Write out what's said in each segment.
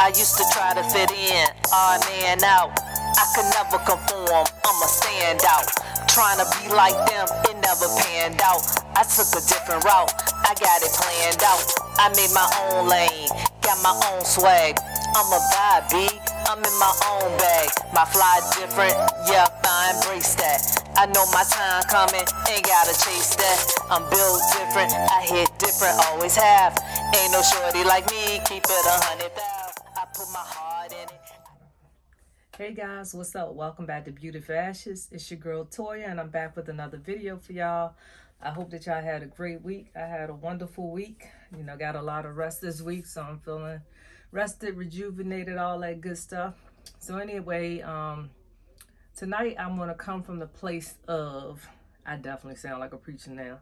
I used to try to fit in, odd man out. I could never conform, I'm a standout. Trying to be like them, it never panned out. I took a different route, I got it planned out. I made my own lane, got my own swag. I'm a vibe, B, I'm in my own bag. My fly different, yep, I embrace that. I know my time coming, ain't gotta chase that. I'm built different, I hit different, always have. Ain't no shorty like me, keep it 100,000. I put my heart in it. Hey guys, what's up? Welcome back to Beauty for Ashes. It's your girl Toya, and I'm back with another video for y'all. I hope that y'all had a great week. I had a wonderful week. You know, got a lot of rest this week, so I'm feeling rested, rejuvenated, all that good stuff. So anyway, tonight I'm gonna come from the place of, I definitely sound like a preacher now,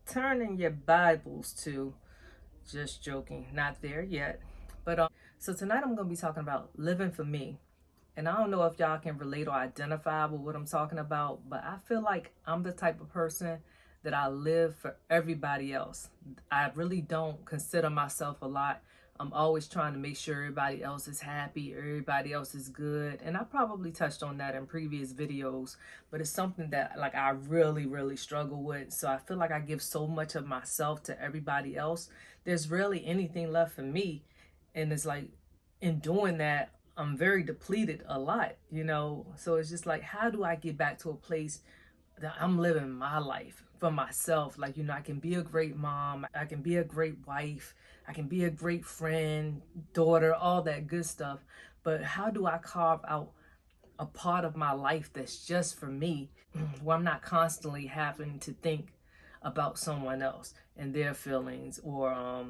turning your Bibles to, just joking, not there yet. But so tonight I'm gonna be talking about living for me. And I don't know if y'all can relate or identify with what I'm talking about, but I feel like I'm the type of person that I live for everybody else. I really don't consider myself a lot. I'm always trying to make sure everybody else is happy, everybody else is good. And I probably touched on that in previous videos, but it's something that like I really struggle with. So I feel like I give so much of myself to everybody else. There's rarely anything left for me. And it's like in doing that, I'm very depleted a lot, you know? So it's just like, how do I get back to a place that I'm living my life for myself? Like, you know, I can be a great mom, I can be a great wife, I can be a great friend, daughter, all that good stuff. But how do I carve out a part of my life that's just for me, where I'm not constantly having to think about someone else and their feelings, or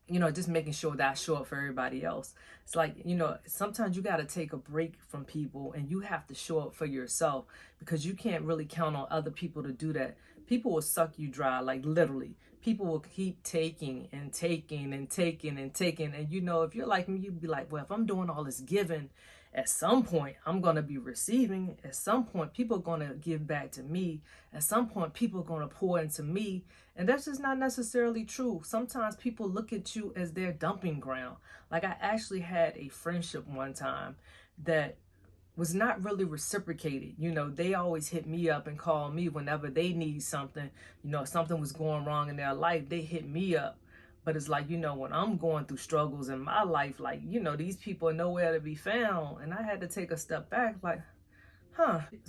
you know, just making sure that I show up for everybody else. It's like, you know, sometimes you got to take a break from people and you have to show up for yourself, because you can't really count on other people to do that. People will suck you dry, like literally. People will keep taking and taking and taking and taking. And, you know, if you're like me, you'd be like, well, if I'm doing all this giving, at some point I'm going to be receiving. At some point people are going to give back to me. At some point people are going to pour into me. And that's just not necessarily true. Sometimes people look at you as their dumping ground. Like, I actually had a friendship one time that was not really reciprocated. You know, they always hit me up and call me whenever they need something. You know, if something was going wrong in their life, they hit me up. But it's like, you know, when I'm going through struggles in my life, like, you know, these people are nowhere to be found. And I had to take a step back, like,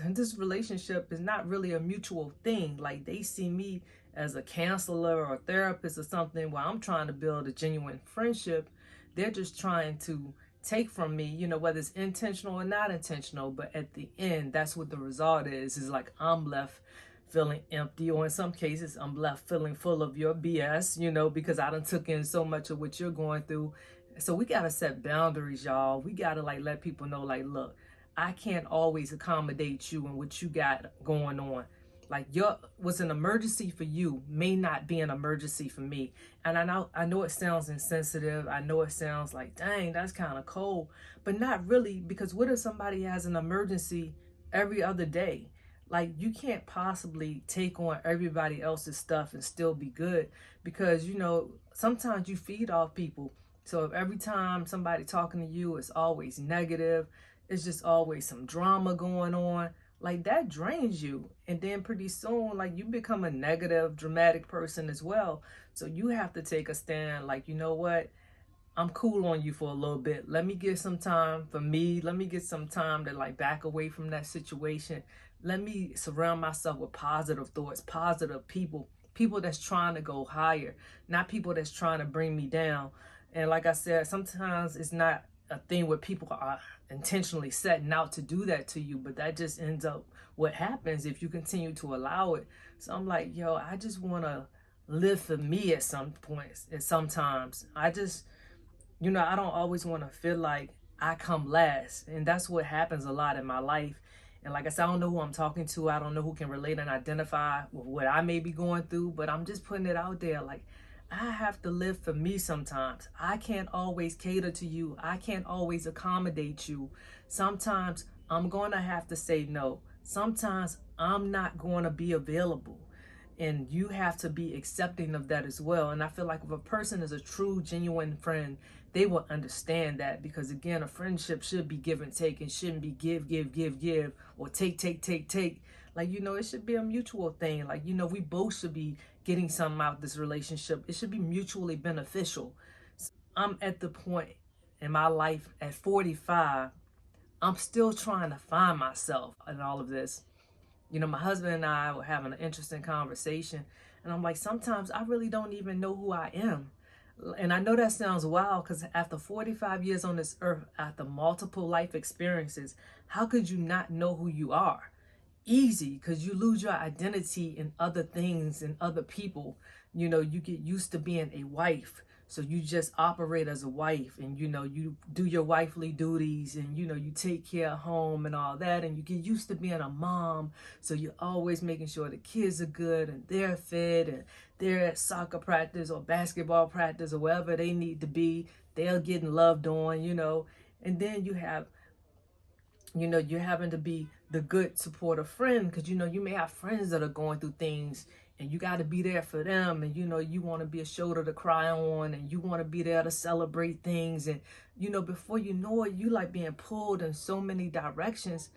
this relationship is not really a mutual thing. Like, they see me as a counselor or a therapist or something, while I'm trying to build a genuine friendship. They're just trying to take from me, you know, whether it's intentional or not intentional. But at the end, that's what the result is like I'm left feeling empty, or in some cases I'm left feeling full of your BS, you know, because I done took in so much of what you're going through. So we got to set boundaries, y'all. We got to like let people know, like, look, I can't always accommodate you and what you got going on. Like, what's an emergency for you may not be an emergency for me. And I know it sounds insensitive. I know it sounds like, dang, that's kind of cold, but not really, because what if somebody has an emergency every other day? Like, you can't possibly take on everybody else's stuff and still be good, because, you know, sometimes you feed off people. So if every time somebody talking to you is always negative, it's just always some drama going on, like, that drains you. And then pretty soon, like, you become a negative, dramatic person as well. So you have to take a stand, like, you know what? I'm cool on you for a little bit. Let me get some time for me. Let me get some time to like back away from that situation. Let me surround myself with positive thoughts, positive people, people that's trying to go higher, not people that's trying to bring me down. And like I said, sometimes it's not a thing where people are intentionally setting out to do that to you, but that just ends up what happens if you continue to allow it. So I'm like, yo, I just want to live for me at some points, and sometimes I just, you know, I don't always want to feel like I come last. And that's what happens a lot in my life. And like I said, I don't know who I'm talking to. I don't know who can relate and identify with what I may be going through, but I'm just putting it out there. Like, I have to live for me sometimes. I can't always cater to you. I can't always accommodate you. Sometimes I'm going to have to say no. Sometimes I'm not going to be available. And you have to be accepting of that as well. And I feel like if a person is a true, genuine friend, they will understand that, because again, a friendship should be give and take, and shouldn't be give, or take. Like, it should be a mutual thing. Like, we both should be getting something out of this relationship. It should be mutually beneficial. I'm at the point in my life at 45, I'm still trying to find myself in all of this. My husband and I were having an interesting conversation, and I'm like, sometimes I really don't even know who I am. And I know that sounds wild, because after 45 years on this earth, after multiple life experiences, how could you not know who you are? Easy, because you lose your identity in other things and other people. You get used to being a wife, so you just operate as a wife, and you do your wifely duties, and you take care of home and all that, and you get used to being a mom, so you're always making sure the kids are good and they're fed and they're at soccer practice or basketball practice or wherever they need to be. They're getting loved on, and then you have you're having to be the good supportive friend, because you may have friends that are going through things, and you got to be there for them, and you want to be a shoulder to cry on, and you want to be there to celebrate things, and before you know it, you like being pulled in so many directions.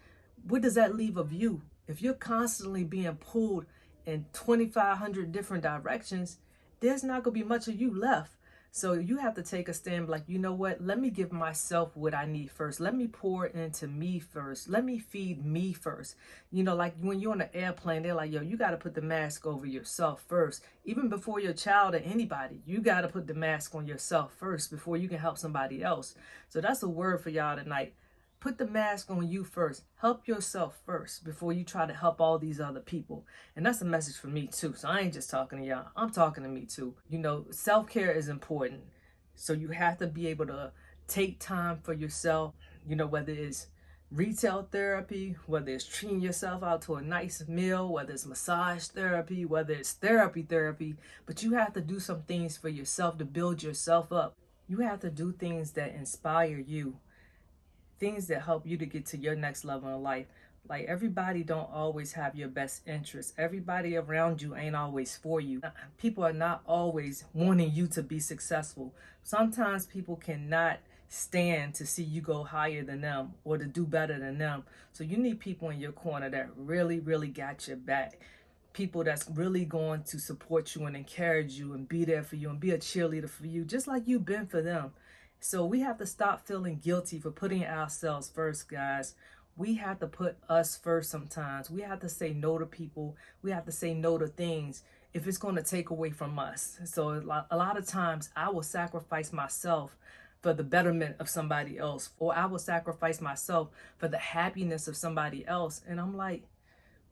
What does that leave of you? If you're constantly being pulled in 2,500 different directions, there's not gonna be much of you left. So you have to take a stand, like, you know what? Let me give myself what I need first. Let me pour into me first. Let me feed me first. Like when you're on an airplane, they're like, yo, you got to put the mask over yourself first. Even before your child or anybody, you got to put the mask on yourself first before you can help somebody else. So that's a word for y'all tonight. Put the mask on you first. Help yourself first before you try to help all these other people. And that's a message for me too. So I ain't just talking to y'all. I'm talking to me too. Self-care is important. So you have to be able to take time for yourself, whether it's retail therapy, whether it's treating yourself out to a nice meal, whether it's massage therapy, whether it's therapy, but you have to do some things for yourself to build yourself up. You have to do things that inspire you, things that help you to get to your next level in life. Like, everybody don't always have your best interest. Everybody around you ain't always for you. People are not always wanting you to be successful. Sometimes people cannot stand to see you go higher than them or to do better than them. So you need people in your corner that really, really got your back. People that's really going to support you and encourage you and be there for you and be a cheerleader for you, just like you've been for them. So we have to stop feeling guilty for putting ourselves first, guys. We have to put us first sometimes. We have to say no to people. We have to say no to things if it's going to take away from us. So a lot of times I will sacrifice myself for the betterment of somebody else, or I will sacrifice myself for the happiness of somebody else. And I'm like,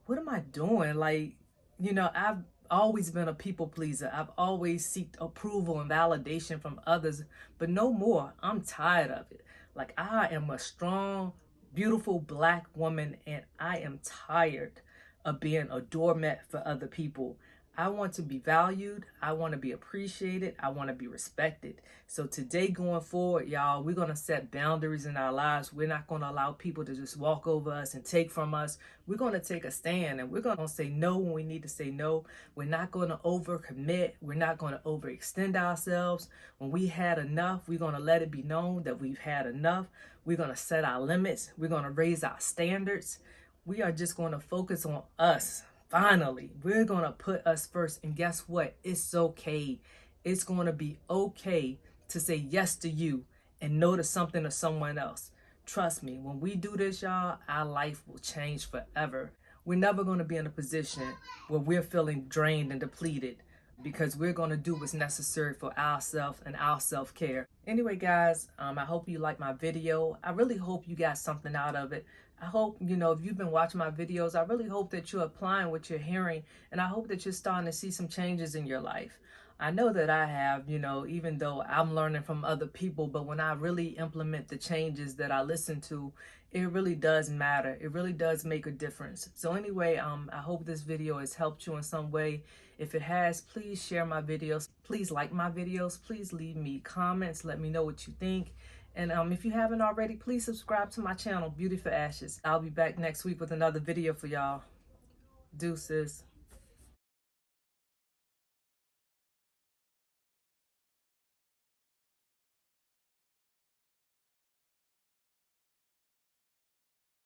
what am I doing? Like, I've always been a people pleaser. I've always sought approval and validation from others, but no more. I'm tired of it. Like, I am a strong, beautiful Black woman, and I am tired of being a doormat for other people. I want to be valued. I want to be appreciated. I want to be respected. So today going forward, y'all, we're going to set boundaries in our lives. We're not going to allow people to just walk over us and take from us. We're going to take a stand, and we're going to say no when we need to say no. We're not going to overcommit. We're not going to overextend ourselves. When we had enough, we're going to let it be known that we've had enough. We're going to set our limits. We're going to raise our standards. We are just going to focus on us. Finally, we're going to put us first. And guess what? It's okay. It's going to be okay to say yes to you and no to something or someone else. Trust me, when we do this, y'all, our life will change forever. We're never going to be in a position where we're feeling drained and depleted, because we're going to do what's necessary for ourselves and our self-care. Anyway, guys, I hope you like my video. I really hope you got something out of it. I hope, if you've been watching my videos, I really hope that you're applying what you're hearing, and I hope that you're starting to see some changes in your life. I know that I have, even though I'm learning from other people, but when I really implement the changes that I listen to, it really does matter. It really does make a difference. So anyway, I hope this video has helped you in some way. If it has, please share my videos. Please like my videos. Please leave me comments. Let me know what you think. And if you haven't already, please subscribe to my channel, Beauty for Ashes. I'll be back next week with another video for y'all. Deuces.